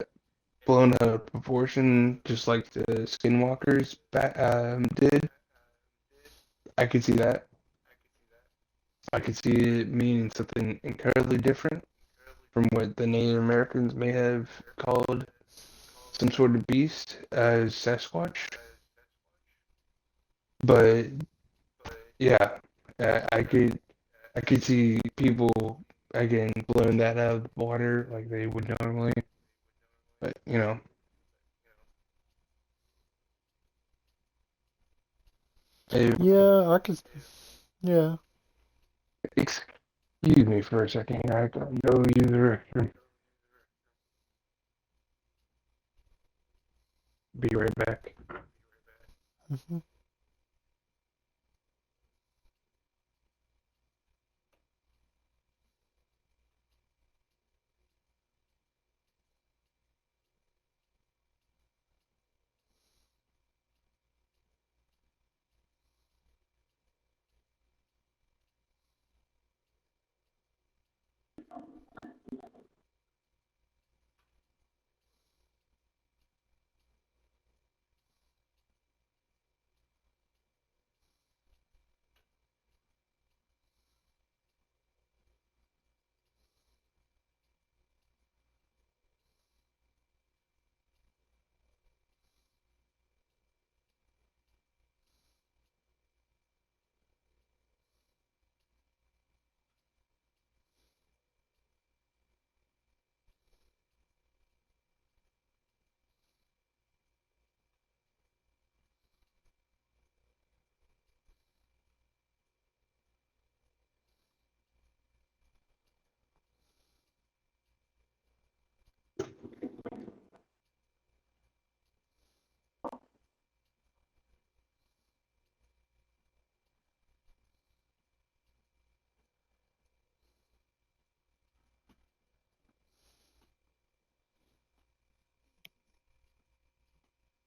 Speaker 1: blown out of proportion, just like the Skinwalkers did, I could see that. I could see it meaning something incredibly different from what the Native Americans may have called some sort of beast as Sasquatch. But yeah, I could see people again blowing that out of the water like they would normally. But it,
Speaker 2: yeah, I could, yeah.
Speaker 1: excuse me for a second here. I gotta go use the restroom. Be right back.
Speaker 2: Mhm.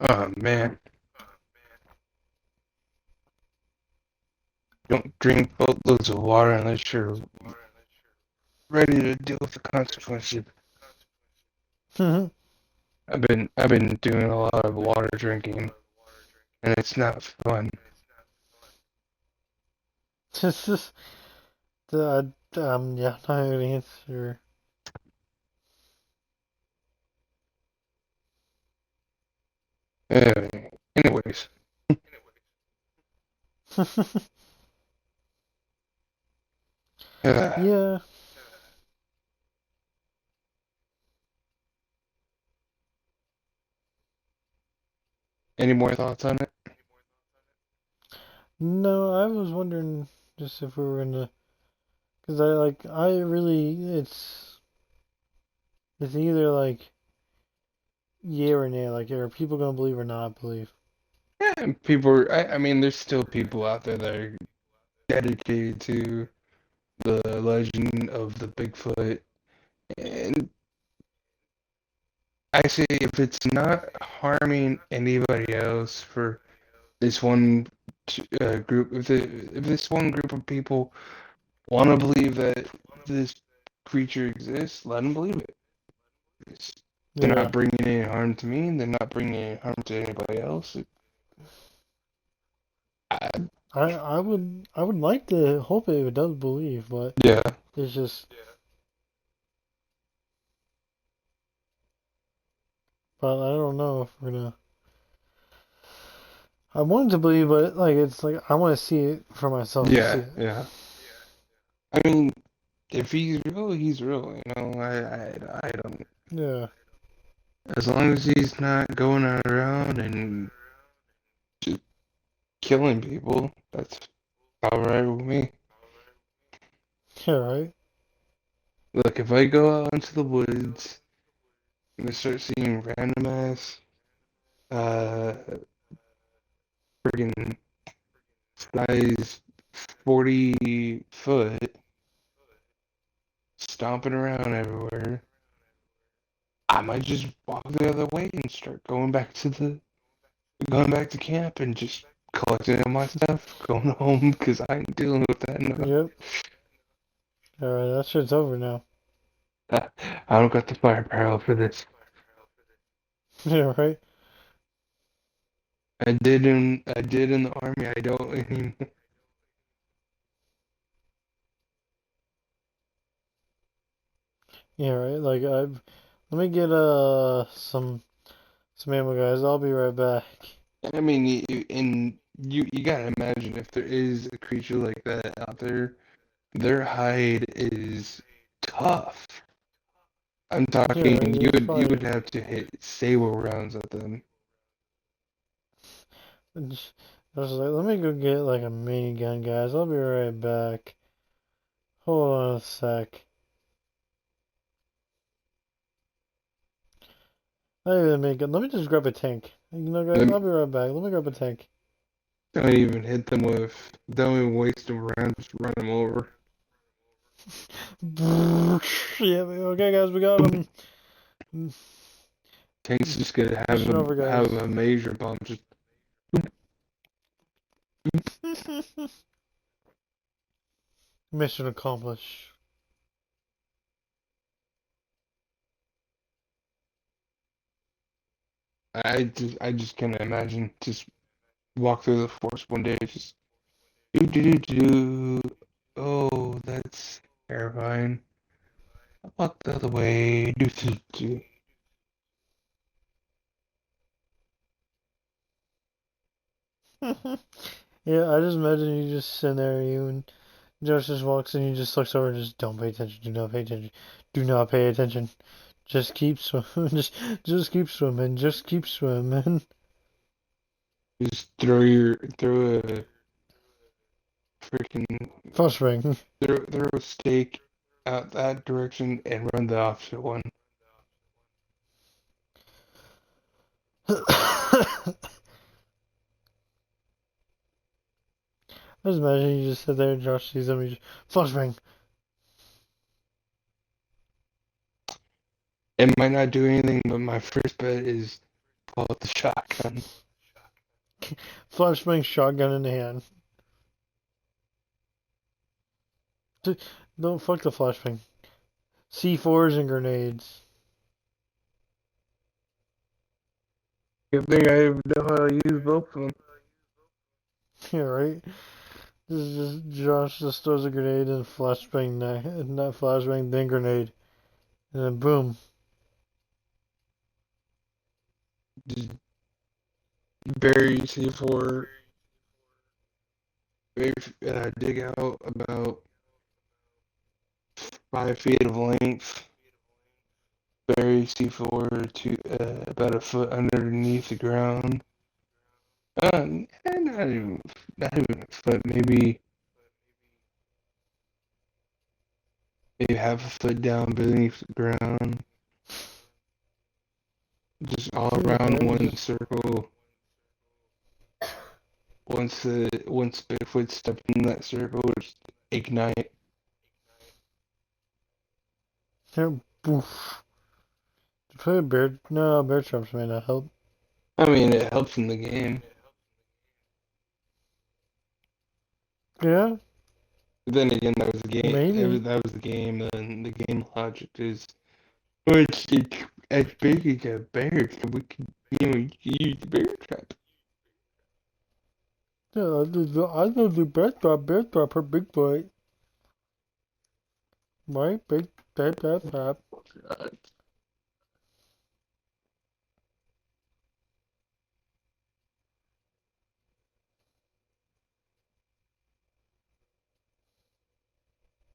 Speaker 1: Oh man, don't drink boatloads of water unless you're ready to deal with the consequences. I've been doing a lot of water drinking, and it's not fun.
Speaker 2: This is yeah, not gonna answer.
Speaker 1: Uh, anyways, uh,
Speaker 2: Yeah.
Speaker 1: any more thoughts on it?
Speaker 2: No, I was wondering just if we were gonna, cause I really it's either like yeah or nay. Like, are people gonna believe or not believe?
Speaker 1: Yeah, people. I mean, there's still people out there that are dedicated to the legend of the Bigfoot, and I say if it's not harming anybody else for this one group, if this one group of people want to believe that this creature exists, let them believe it. They're
Speaker 2: Yeah.
Speaker 1: not bringing any harm to me. They're not bringing any harm to anybody else. I,
Speaker 2: I would like to hope it does believe, but
Speaker 1: yeah,
Speaker 2: it's just. But I don't know if we're gonna. I want to believe, but like it's like I want to see it for myself to see
Speaker 1: yeah,
Speaker 2: it.
Speaker 1: yeah. I mean, if he's real, he's real. You know, I don't.
Speaker 2: Yeah.
Speaker 1: As long as he's not going around and just killing people, that's all right with me.
Speaker 2: Yeah. Right.
Speaker 1: Look, if I go out into the woods and I start seeing random ass, uh, friggin' size 40 foot stomping around everywhere, I might just walk the other way and start going back to camp and just collecting all my stuff, going home because I ain't dealing with that. No.
Speaker 2: Yep. All right. That shit's over now.
Speaker 1: I don't got the firepower for this.
Speaker 2: Yeah. Right.
Speaker 1: I did in the army. I don't anymore.
Speaker 2: Yeah. Right. Like I've. Let me get some ammo, guys. I'll be right back.
Speaker 1: I mean, you gotta imagine if there is a creature like that out there, their hide is tough. I'm
Speaker 2: Yeah.
Speaker 1: talking
Speaker 2: Right.
Speaker 1: you
Speaker 2: There's
Speaker 1: would you
Speaker 2: probably.
Speaker 1: would have to hit saber rounds at them.
Speaker 2: I was like, let me go get like a minigun, guys. I'll be right back. Hold on a sec. Not even a minigun. Let me just grab a tank. You know, guys,
Speaker 1: Them-
Speaker 2: I'll be right back. Let me grab a tank.
Speaker 1: Don't even hit them with. Don't even waste them around. Just run them over.
Speaker 2: Yeah, okay, guys, we got him.
Speaker 1: Tank's just gonna
Speaker 2: Mission over,
Speaker 1: have
Speaker 2: guys.
Speaker 1: a major bump. Just
Speaker 2: Mission accomplished.
Speaker 1: I just can't imagine. Just walk through the forest one day. Just do do do do. Oh, that's terrifying. Walk the other way. Do do do.
Speaker 2: Yeah, I just imagine you just sitting there, you and Josh just walks in, he just looks over and just don't pay attention, do not pay attention, do not pay attention. Just keep swimming, just keep swimming, just keep swimming.
Speaker 1: Just throw a freaking
Speaker 2: First ring.
Speaker 1: throw a stake out that direction and run the opposite one.
Speaker 2: I just imagine you just sit there, Josh sees him, you just, first ring.
Speaker 1: It might not do anything, but my first bet is pull out the shotgun.
Speaker 2: Flashbang shotgun in the hand. Don't fuck the flashbang. C4s and grenades.
Speaker 1: Good thing I know how to use both of them.
Speaker 2: Yeah, right? Just Josh just throws a grenade and flashbang, not flashbang, then grenade. And then boom.
Speaker 1: Just bury C4, dig out about 5 feet of length, bury C4 to about a foot underneath the ground. Not even a foot, maybe half a foot down beneath the ground, just all around one circle. Once Bigfoot stepped in that circle, just ignite.
Speaker 2: Yeah, boof. Put a bear. No, bear traps may not help.
Speaker 1: I mean, it helps in the game.
Speaker 2: Yeah,
Speaker 1: But then again, that was the game.
Speaker 2: maybe.
Speaker 1: That was the game, and the game logic is, well, it's as big as a bear, so we can, you can use the bear trap.
Speaker 2: Yeah, I do bear trap for Bigfoot. Right? Big bear trap.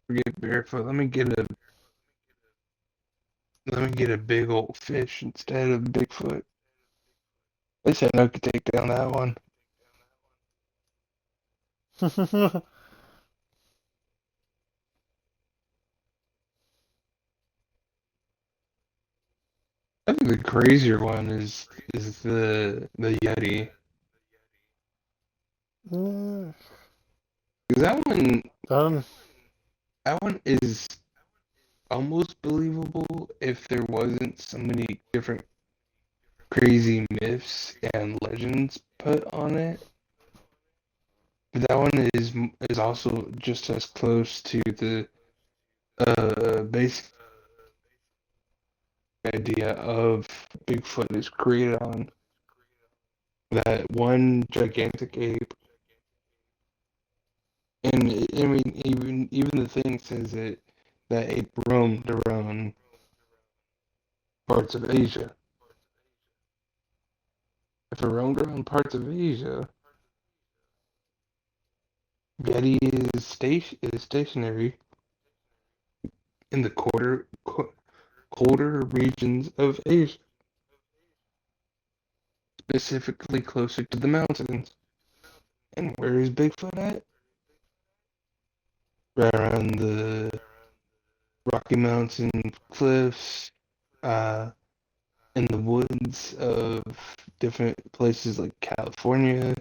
Speaker 1: Forget barefoot. Let me get a big old fish instead of Bigfoot. They said I could take down that one. I think the crazier one is the Yeti.
Speaker 2: Mm,
Speaker 1: 'Cause
Speaker 2: um,
Speaker 1: that one is almost believable if there wasn't so many different crazy myths and legends put on it. But that one is also just as close to the basic idea of Bigfoot is created on that one gigantic ape. And I mean, even the thing says that ape roamed around parts of Asia. If it roamed around parts of Asia, Yeti is stationary in the colder regions of Asia, specifically closer to the mountains. And where is Bigfoot at? Right around the Rocky Mountain cliffs, uh, in the woods of different places like California,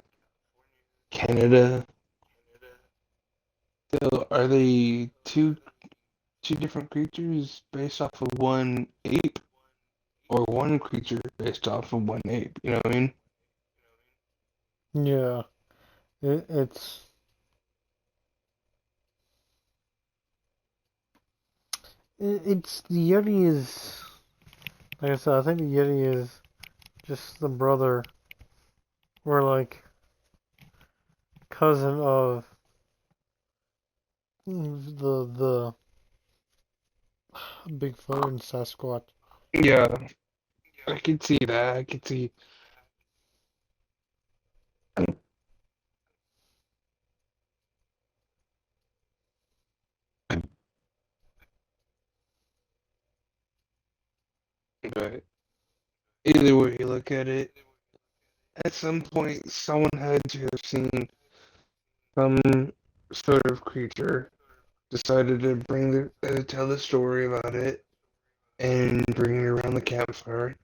Speaker 1: Canada. So are they two different creatures based off of one ape, or one creature based off of one ape? You know what I mean?
Speaker 2: yeah. It's it's the Yeti is like I said. I think the Yeti is just the brother or like cousin of the Bigfoot and Sasquatch.
Speaker 1: Yeah, I could see that. I could see. But either way you look at it, at some point someone had to have seen some sort of creature, decided to tell the story about it, and bring it around the campfire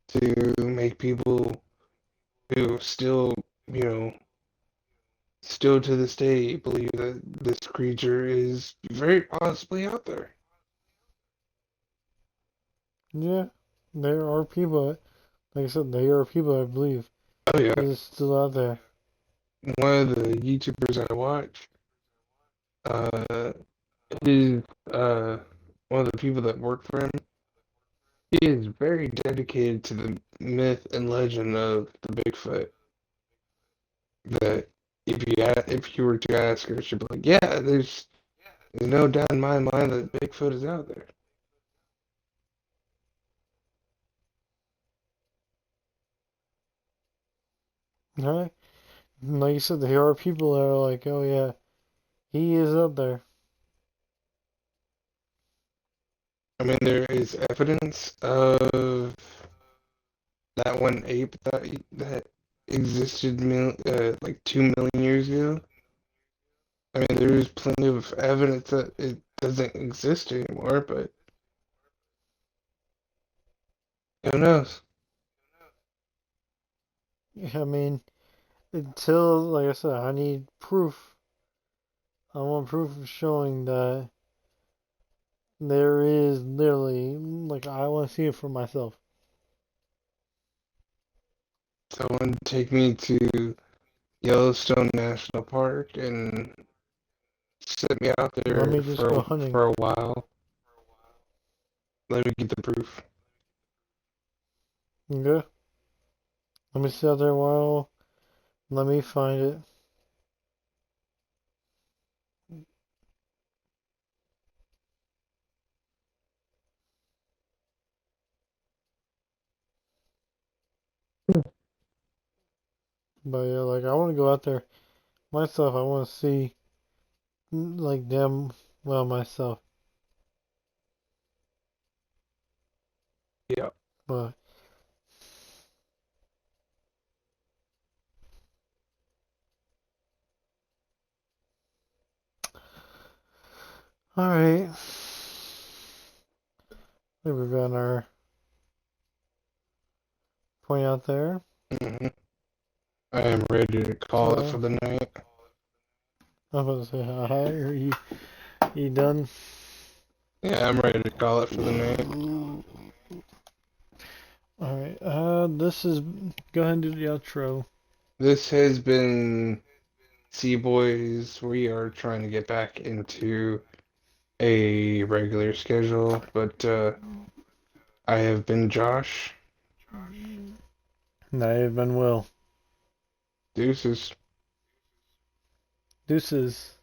Speaker 1: to make people who still, you know, still to this day believe that this creature is very possibly out there.
Speaker 2: Yeah, there are people. Like I said, there are people I believe
Speaker 1: Oh yeah,
Speaker 2: is still out there.
Speaker 1: one of the YouTubers I watch, uh, is one of the people that work for him. He is very dedicated to the myth and legend of the Bigfoot. That if you were to ask her, she'd be like, "Yeah, there's no doubt in my mind that Bigfoot is out there."
Speaker 2: Alright? Like you said, there are people that are like, oh yeah, he is out there.
Speaker 1: I mean, there is evidence of that one ape that existed like 2 million years ago. I mean, there is plenty of evidence that it doesn't exist anymore, but who knows?
Speaker 2: I mean, until, like I said, I need proof. I want proof of showing that there is literally, like, I want to see it for myself.
Speaker 1: Someone take me to Yellowstone National Park and set me out
Speaker 2: Let
Speaker 1: there
Speaker 2: me just go hunting.
Speaker 1: for a while. Let me get the proof.
Speaker 2: Okay? Let me sit out there a while. Let me find it. But yeah, like, I want to go out there myself. I want to see, like, them, well, myself.
Speaker 1: Yeah.
Speaker 2: But, alright. I think we've got our point out there.
Speaker 1: hmm I am ready to call it for
Speaker 2: So,
Speaker 1: the night.
Speaker 2: I'm about to say hi. Are you done?
Speaker 1: Yeah, I'm ready to call it for the night.
Speaker 2: Alright, this is, go ahead and do the outro.
Speaker 1: This has been Sea Boys. We are trying to get back into a regular schedule, but I have been Josh.
Speaker 2: And I have been Will.
Speaker 1: Deuces.
Speaker 2: Deuces.